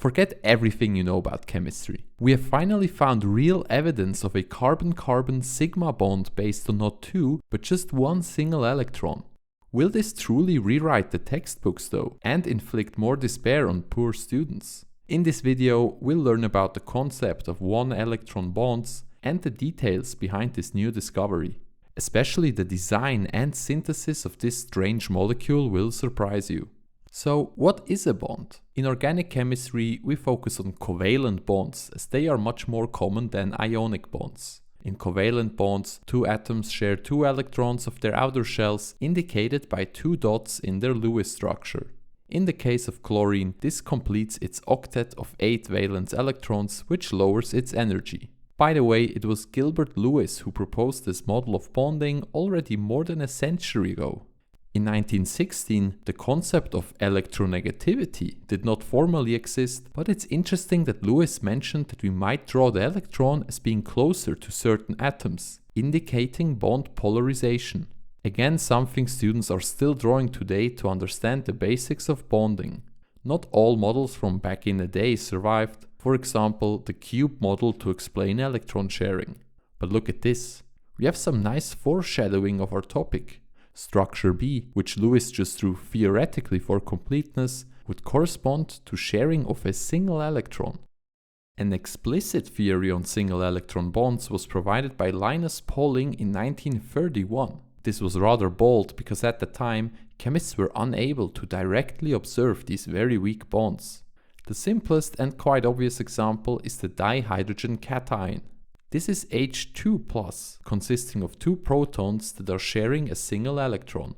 Forget everything you know about chemistry. We have finally found real evidence of a carbon-carbon sigma bond based on not two, but just one single electron. Will this truly rewrite the textbooks though, and inflict more despair on poor students? In this video, we'll learn about the concept of one-electron bonds and the details behind this new discovery. Especially the design and synthesis of this strange molecule will surprise you. So, what is a bond? In organic chemistry, we focus on covalent bonds as they are much more common than ionic bonds. In covalent bonds, two atoms share two electrons of their outer shells indicated by two dots in their Lewis structure. In the case of chlorine, this completes its octet of 8 valence electrons, which lowers its energy. By the way, it was Gilbert Lewis who proposed this model of bonding already more than a century ago. In 1916, the concept of electronegativity did not formally exist, but it's interesting that Lewis mentioned that we might draw the electron as being closer to certain atoms, indicating bond polarization. Again, something students are still drawing today to understand the basics of bonding. Not all models from back in the day survived, for example, the cube model to explain electron sharing. But look at this. We have some nice foreshadowing of our topic. Structure B, which Lewis just drew theoretically for completeness, would correspond to sharing of a single electron. An explicit theory on single electron bonds was provided by Linus Pauling in 1931. This was rather bold because at the time, chemists were unable to directly observe these very weak bonds. The simplest and quite obvious example is the dihydrogen cation. This is H2+, consisting of two protons that are sharing a single electron.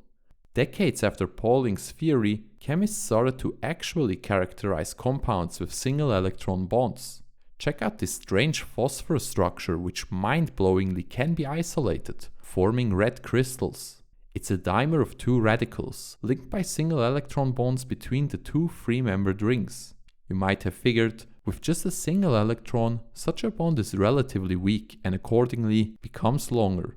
Decades after Pauling's theory, chemists started to actually characterize compounds with single electron bonds. Check out this strange phosphorus structure which mind-blowingly can be isolated, forming red crystals. It's a dimer of two radicals, linked by single electron bonds between the two free-membered rings. You might have figured, with just a single electron, such a bond is relatively weak and accordingly becomes longer.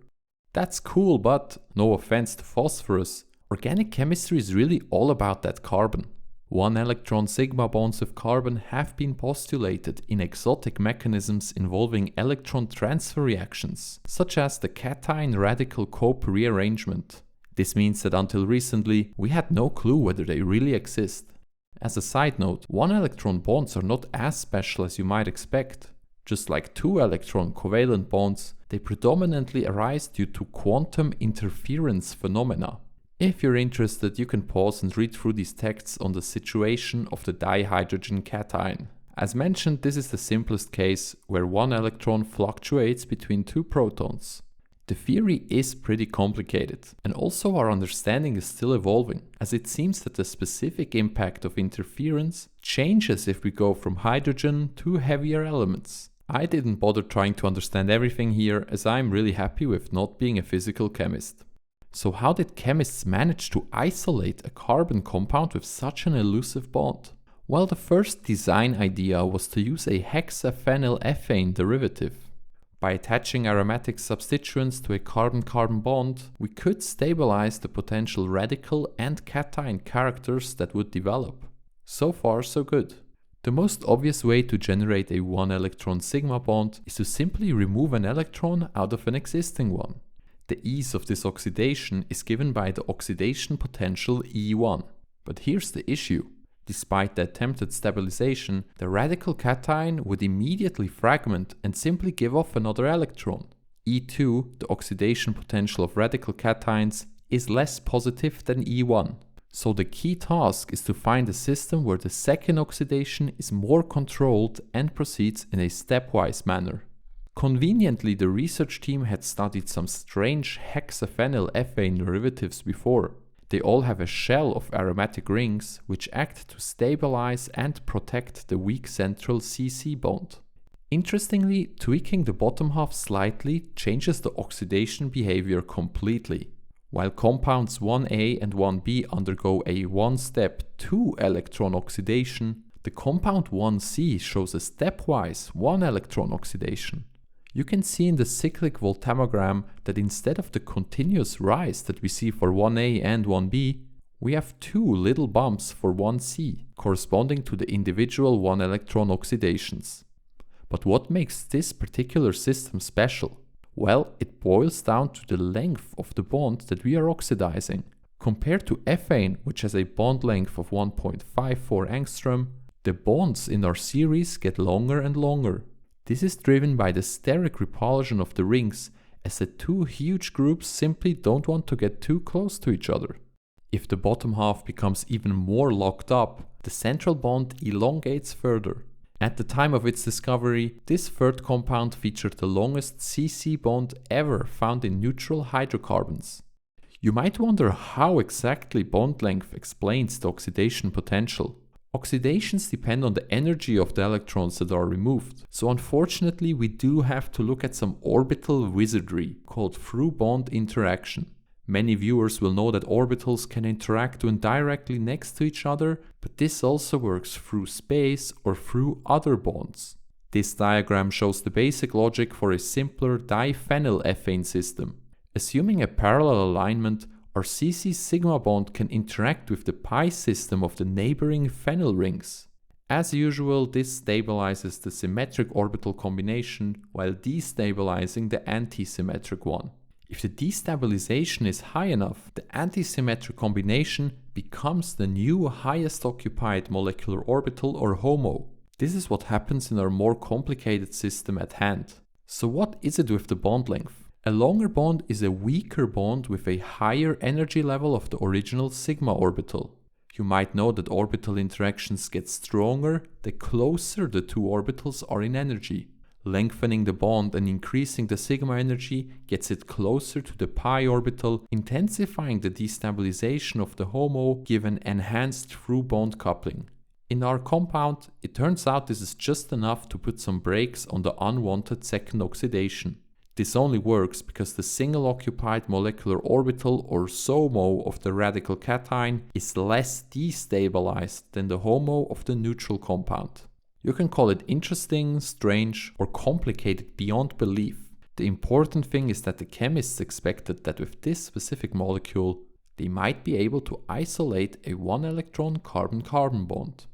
That's cool, but, no offense to phosphorus, organic chemistry is really all about that carbon. One-electron sigma bonds with carbon have been postulated in exotic mechanisms involving electron transfer reactions, such as the cation radical Cope rearrangement. This means that until recently, we had no clue whether they really exist. As a side note, one-electron bonds are not as special as you might expect. Just like two-electron covalent bonds, they predominantly arise due to quantum interference phenomena. If you're interested, you can pause and read through these texts on the situation of the dihydrogen cation. As mentioned, this is the simplest case where one electron fluctuates between two protons. The theory is pretty complicated, and also our understanding is still evolving, as it seems that the specific impact of interference changes if we go from hydrogen to heavier elements. I didn't bother trying to understand everything here, as I'm really happy with not being a physical chemist. So how did chemists manage to isolate a carbon compound with such an elusive bond? Well, the first design idea was to use a hexaphenyl-ethane derivative. By attaching aromatic substituents to a carbon-carbon bond, we could stabilize the potential radical and cation characters that would develop. So far, so good. The most obvious way to generate a one-electron sigma bond is to simply remove an electron out of an existing one. The ease of this oxidation is given by the oxidation potential E1. But here's the issue. Despite the attempted stabilization, the radical cation would immediately fragment and simply give off another electron. E2, the oxidation potential of radical cations, is less positive than E1. So the key task is to find a system where the second oxidation is more controlled and proceeds in a stepwise manner. Conveniently, the research team had studied some strange hexaphenyl-ethane derivatives before. They all have a shell of aromatic rings which act to stabilize and protect the weak central CC bond. Interestingly, tweaking the bottom half slightly changes the oxidation behavior completely. While compounds 1A and 1B undergo a one-step 2-electron oxidation, the compound 1C shows a stepwise 1-electron oxidation. You can see in the cyclic voltammogram that instead of the continuous rise that we see for 1A and 1B, we have two little bumps for 1C, corresponding to the individual one-electron oxidations. But what makes this particular system special? Well, it boils down to the length of the bond that we are oxidizing. Compared to ethane, which has a bond length of 1.54 angstrom, the bonds in our series get longer and longer. This is driven by the steric repulsion of the rings, as the two huge groups simply don't want to get too close to each other. If the bottom half becomes even more locked up, the central bond elongates further. At the time of its discovery, this third compound featured the longest CC bond ever found in neutral hydrocarbons. You might wonder how exactly bond length explains the oxidation potential. Oxidations depend on the energy of the electrons that are removed, so unfortunately we do have to look at some orbital wizardry called through bond interaction. Many viewers will know that orbitals can interact when directly next to each other, but this also works through space or through other bonds. This diagram shows the basic logic for a simpler diphenylethane system. Assuming a parallel alignment, our CC sigma bond can interact with the pi system of the neighboring phenyl rings. As usual, this stabilizes the symmetric orbital combination while destabilizing the antisymmetric one. If the destabilization is high enough, the antisymmetric combination becomes the new highest occupied molecular orbital or HOMO. This is what happens in our more complicated system at hand. So what is it with the bond length? A longer bond is a weaker bond with a higher energy level of the original sigma orbital. You might know that orbital interactions get stronger the closer the two orbitals are in energy. Lengthening the bond and increasing the sigma energy gets it closer to the pi orbital, intensifying the destabilization of the HOMO given enhanced through bond coupling. In our compound, it turns out this is just enough to put some brakes on the unwanted second oxidation. This only works because the single occupied molecular orbital or SOMO of the radical cation is less destabilized than the HOMO of the neutral compound. You can call it interesting, strange, or complicated beyond belief. The important thing is that the chemists expected that with this specific molecule, they might be able to isolate a one-electron carbon-carbon bond.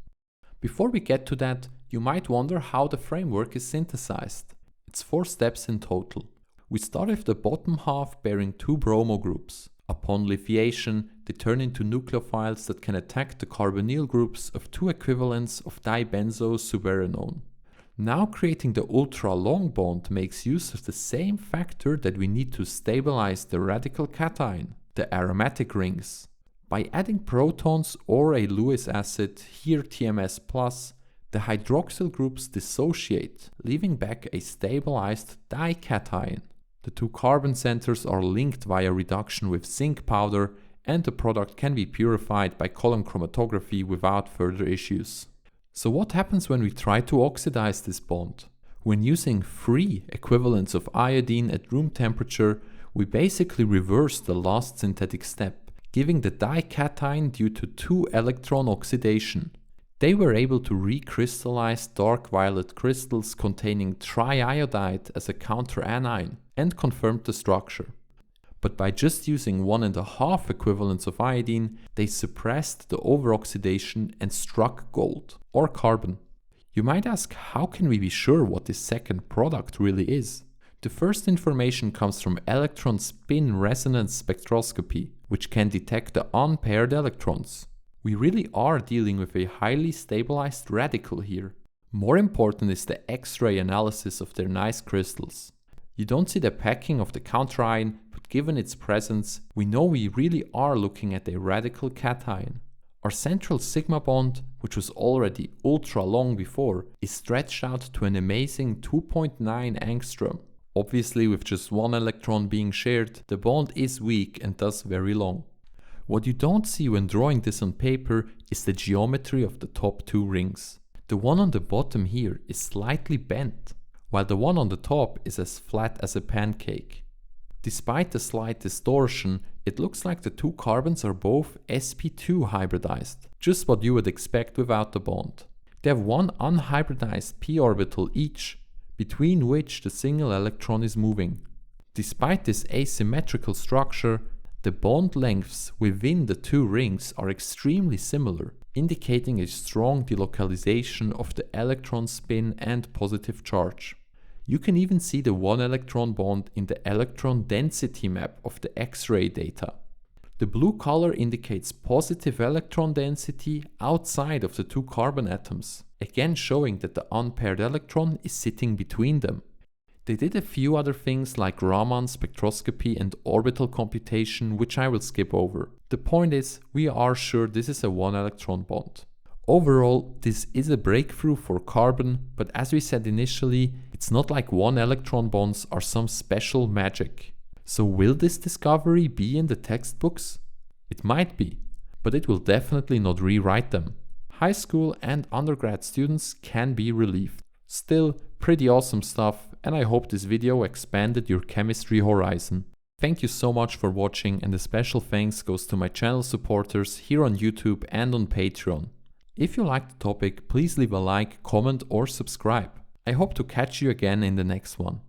Before we get to that, you might wonder how the framework is synthesized. It's 4 steps in total. We start with the bottom half bearing 2 bromo groups. Upon lithiation, they turn into nucleophiles that can attack the carbonyl groups of 2 equivalents of dibenzosuberenone. Now creating the ultra-long bond makes use of the same factor that we need to stabilize the radical cation, the aromatic rings. By adding protons or a Lewis acid, here TMS+, the hydroxyl groups dissociate, leaving back a stabilized dication. The 2 carbon centers are linked via reduction with zinc powder, and the product can be purified by column chromatography without further issues. So what happens when we try to oxidize this bond? When using 3 equivalents of iodine at room temperature, we basically reverse the last synthetic step, giving the dication due to 2-electron oxidation. They were able to recrystallize dark violet crystals containing triiodide as a counteranion and confirmed the structure. But by just using 1.5 equivalents of iodine, they suppressed the overoxidation and struck gold, or carbon. You might ask, how can we be sure what this second product really is? The first information comes from electron spin resonance spectroscopy, which can detect the unpaired electrons. We really are dealing with a highly stabilized radical here. More important is the X-ray analysis of their nice crystals. You don't see the packing of the counterion, but given its presence, we know we really are looking at a radical cation. Our central sigma bond, which was already ultra long before, is stretched out to an amazing 2.9 angstrom. Obviously, with just 1 electron being shared, the bond is weak and thus very long. What you don't see when drawing this on paper is the geometry of the top 2 rings. The one on the bottom here is slightly bent, while the one on the top is as flat as a pancake. Despite the slight distortion, it looks like the 2 carbons are both sp2 hybridized, just what you would expect without the bond. They have 1 unhybridized p orbital each, between which the single electron is moving. Despite this asymmetrical structure, The bond lengths within the two rings are extremely similar, indicating a strong delocalization of the electron spin and positive charge. You can even see the one-electron bond in the electron density map of the X-ray data. The blue color indicates positive electron density outside of the two carbon atoms, again showing that the unpaired electron is sitting between them. They did a few other things like Raman spectroscopy and orbital computation, which I will skip over. The point is, we are sure this is a one-electron bond. Overall, this is a breakthrough for carbon, but as we said initially, it's not like one-electron bonds are some special magic. So will this discovery be in the textbooks? It might be, but it will definitely not rewrite them. High school and undergrad students can be relieved. Still, pretty awesome stuff, and I hope this video expanded your chemistry horizon. Thank you so much for watching, and a special thanks goes to my channel supporters here on YouTube and on Patreon. If you liked the topic, please leave a like, comment or subscribe. I hope to catch you again in the next one.